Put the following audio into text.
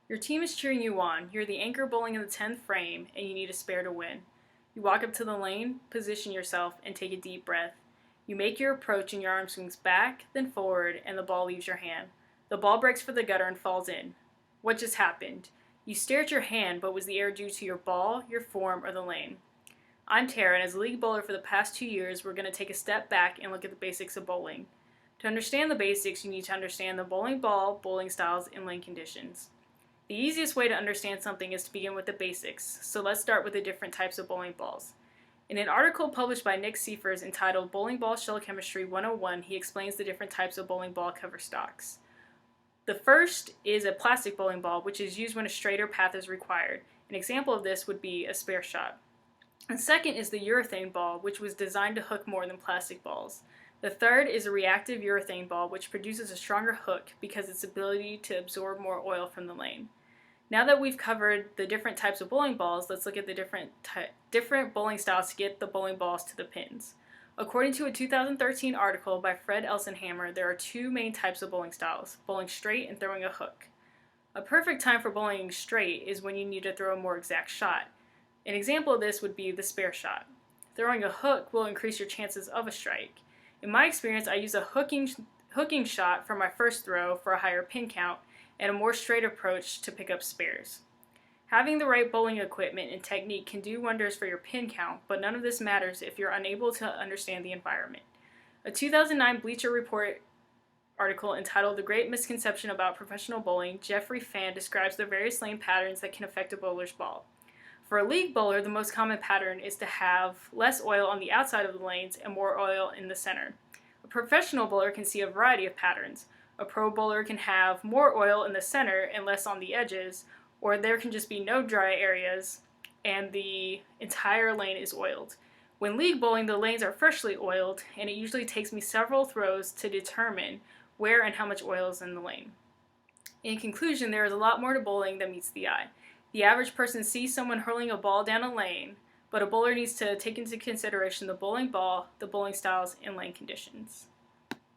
Your team is cheering you on. You're the anchor bowling in the 10th frame, and you need a spare to win. You walk up to the lane, position yourself, and take a deep breath. You make your approach and your arm swings back, then forward, and the ball leaves your hand. The ball breaks for the gutter and falls in. What just happened? You stare at your hand, but was the error due to your ball, your form, or the lane? I'm Tara, and as a league bowler for the past 2 years, we're going to take a step back and look at the basics of bowling. To understand the basics, you need to understand the bowling ball, bowling styles, and lane conditions. The easiest way to understand something is to begin with the basics, so let's start with the different types of bowling balls. In an article published by Nick Seifers entitled Bowling Ball Shell Chemistry 101, he explains the different types of bowling ball cover stocks. The first is a plastic bowling ball, which is used when a straighter path is required. An example of this would be a spare shot. The second is the urethane ball, which was designed to hook more than plastic balls. The third is a reactive urethane ball, which produces a stronger hook because of its ability to absorb more oil from the lane. Now that we've covered the different types of bowling balls, let's look at the different bowling styles to get the bowling balls to the pins. According to a 2013 article by Fred Elsenhammer, there are two main types of bowling styles, bowling straight and throwing a hook. A perfect time for bowling straight is when you need to throw a more exact shot. An example of this would be the spare shot. Throwing a hook will increase your chances of a strike. In my experience, I use a hooking shot for my first throw for a higher pin count and a more straight approach to pick up spares. Having the right bowling equipment and technique can do wonders for your pin count, but none of this matters if you're unable to understand the environment. A 2009 Bleacher Report article entitled The Great Misconception About Professional Bowling, Jeffrey Fan describes the various lane patterns that can affect a bowler's ball. For a league bowler, the most common pattern is to have less oil on the outside of the lanes and more oil in the center. A professional bowler can see a variety of patterns. A pro bowler can have more oil in the center and less on the edges, or there can just be no dry areas and the entire lane is oiled. When league bowling, the lanes are freshly oiled, and it usually takes me several throws to determine where and how much oil is in the lane. In conclusion, there is a lot more to bowling than meets the eye. The average person sees someone hurling a ball down a lane, but a bowler needs to take into consideration the bowling ball, the bowling styles, and lane conditions.